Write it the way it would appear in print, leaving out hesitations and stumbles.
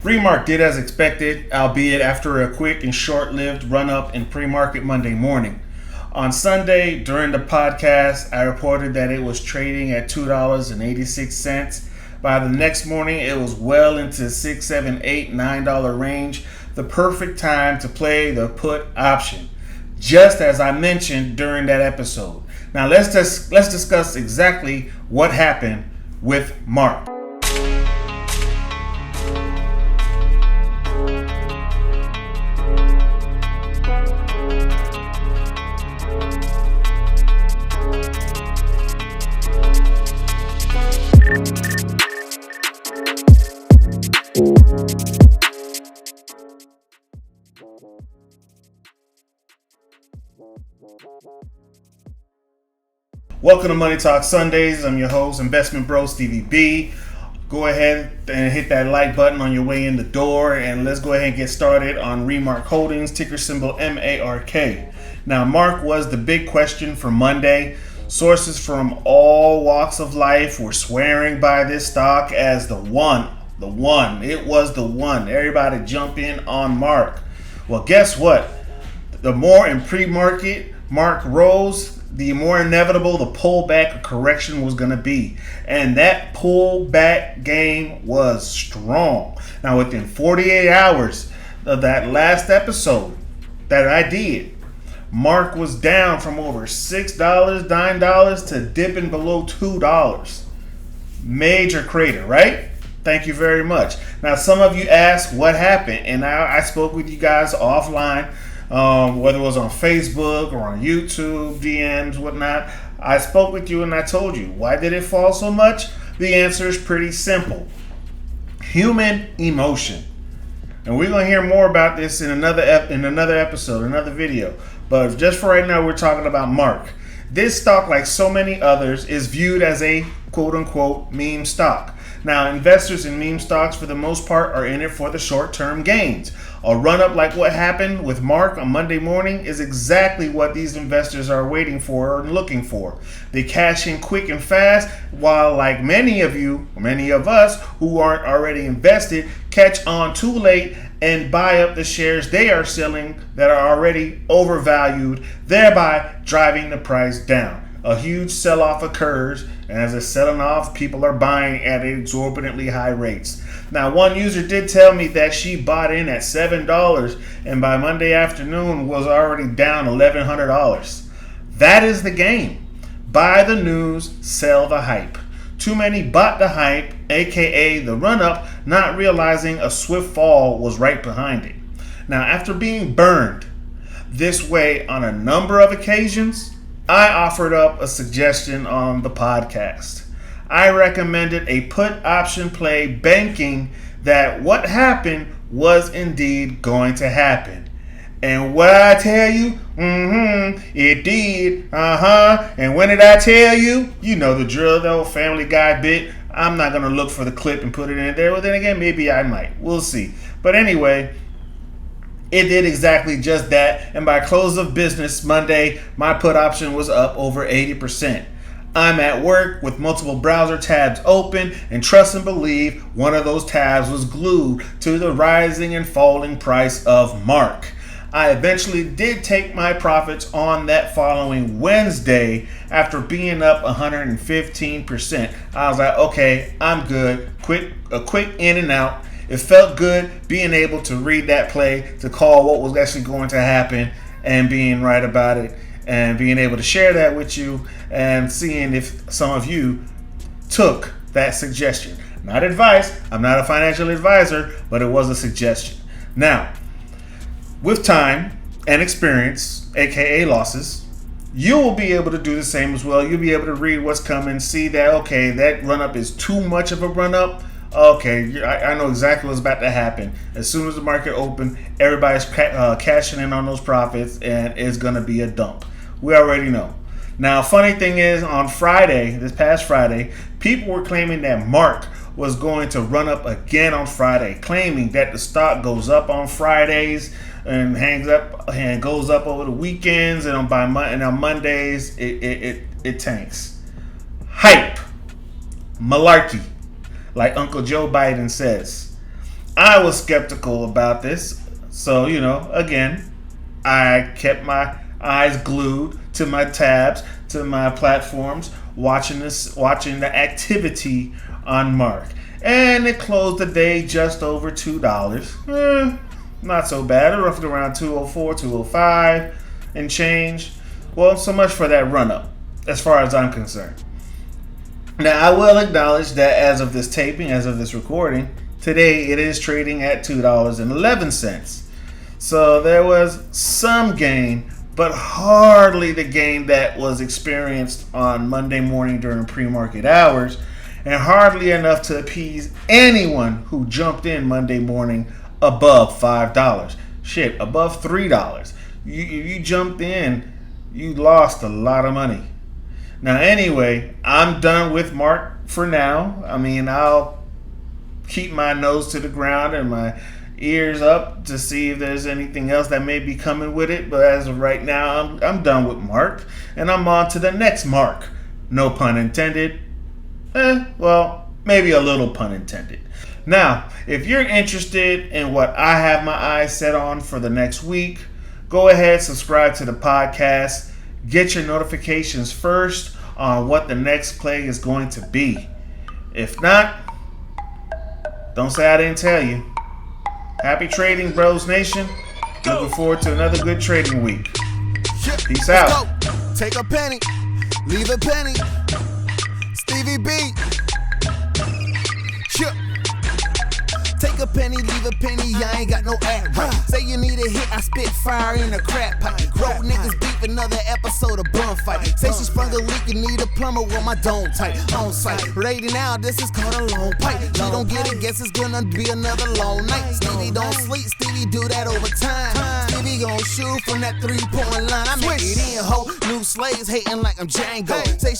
Remark did as expected, albeit after a quick and short-lived run-up in pre-market Monday morning. On Sunday, during the podcast, I reported that it was trading at $2.86. By the next morning, it was well into $6, $7, $8, $9 range, the perfect time to play the put option, just as I mentioned during that episode. Now let's discuss exactly what happened with Mark. Welcome to Money Talk Sundayz. I'm your host, Investment Bro Stevie B. Go ahead and hit that like button on your way in the door, and let's go ahead and get started on Remark Holdings, ticker symbol MARK. Now, Mark was the big question for Monday. Sources from all walks of life were swearing by this stock as the one. It was the one. Everybody jump in on Mark. Well, guess what? The more in pre-market Mark rose, the more inevitable the pullback correction was going to be. And that pullback game was strong. Now, within 48 hours of that last episode that I did, Mark was down from over $6, $9 to dipping below $2. Major crater, right? Thank you very much. Now, some of you asked what happened, and I spoke with you guys offline. Whether it was on Facebook or on YouTube, DMs, whatnot, I spoke with you and I told you, why did it fall so much? The answer is pretty simple. Human emotion. And we're going to hear more about this in another episode, another video. But just for right now, we're talking about Mark. This stock, like so many others, is viewed as a quote-unquote meme stock. Now, investors in meme stocks, for the most part, are in it for the short-term gains. A run-up like what happened with Mark on Monday morning is exactly what these investors are waiting for and looking for. They cash in quick and fast, while like many of us who aren't already invested, catch on too late and buy up the shares they are selling that are already overvalued, thereby driving the price down. A huge sell-off occurs, and as it's selling off, people are buying at exorbitantly high rates. Now, one user did tell me that she bought in at $7 and by Monday afternoon was already down $1,100. That is the game. Buy the news, sell the hype. Too many bought the hype, aka the run-up, not realizing a swift fall was right behind it. Now, after being burned this way on a number of occasions, I offered up a suggestion on the podcast. I recommended a put option play, banking that what happened was indeed going to happen. And what I tell you, it did, And when did I tell you? You know the drill, the old Family Guy bit. I'm not going to look for the clip and put it in there. Well, then again, maybe I might. We'll see. But anyway, it did exactly just that, and by close of business Monday, my put option was up over 80%. I'm at work with multiple browser tabs open, and trust and believe one of those tabs was glued to the rising and falling price of Mark. I eventually did take my profits on that following Wednesday after being up 115%. I was like, okay, I'm good. A quick in and out. It felt good being able to read that play, to call what was actually going to happen and being right about it and being able to share that with you and seeing if some of you took that suggestion. Not advice. I'm not a financial advisor, but it was a suggestion. Now, with time and experience, aka losses, you will be able to do the same as well. You'll be able to read what's coming, see that, okay, that run-up is too much of a run-up. Okay, I know exactly what's about to happen. As soon as the market opened, everybody's cashing in on those profits, and it's going to be a dump. We already know. Now, funny thing is, on Friday, this past Friday, people were claiming that Mark was going to run up again on Friday, claiming that the stock goes up on Fridays and hangs up and goes up over the weekends, and on Mondays it tanks. Hype, malarkey, like Uncle Joe Biden says. I was skeptical about this. So, again, I kept my eyes glued to my tabs, to my platforms, watching the activity on Mark. And it closed the day just over $2. Not so bad. Roughly around 204, 205 and change. Well, so much for that run up, as far as I'm concerned. Now, I will acknowledge that as of this taping, as of this recording, today it is trading at $2.11. So there was some gain, but hardly the gain that was experienced on Monday morning during pre-market hours, and hardly enough to appease anyone who jumped in Monday morning above $5. Shit, above $3. You jumped in, you lost a lot of money. Now, anyway, I'm done with Mark for now. I mean, I'll keep my nose to the ground and my ears up to see if there's anything else that may be coming with it. But as of right now, I'm done with Mark, and I'm on to the next Mark. No pun intended. Well, maybe a little pun intended. Now, if you're interested in what I have my eyes set on for the next week, go ahead, subscribe to the podcast. Get your notifications first on what the next play is going to be. If not, don't say I didn't tell you. Happy trading, Bros Nation. Looking forward to another good trading week. Peace out. Take a penny, leave a penny. Stevie B. Take a penny, leave a penny, I ain't got no act right. Say you need a hit, I spit fire in a crap pipe. Road niggas beef, another episode of bum fight. Say she sprung a leak and need a plumber with my dome tight. On site, lady now, this is called a long pipe. She don't get it, guess it's gonna be another long night. Stevie don't sleep, Stevie do that over time. Stevie gon' shoot from that 3-point line. I make it in, ho. New slaves hating like I'm Django. Say she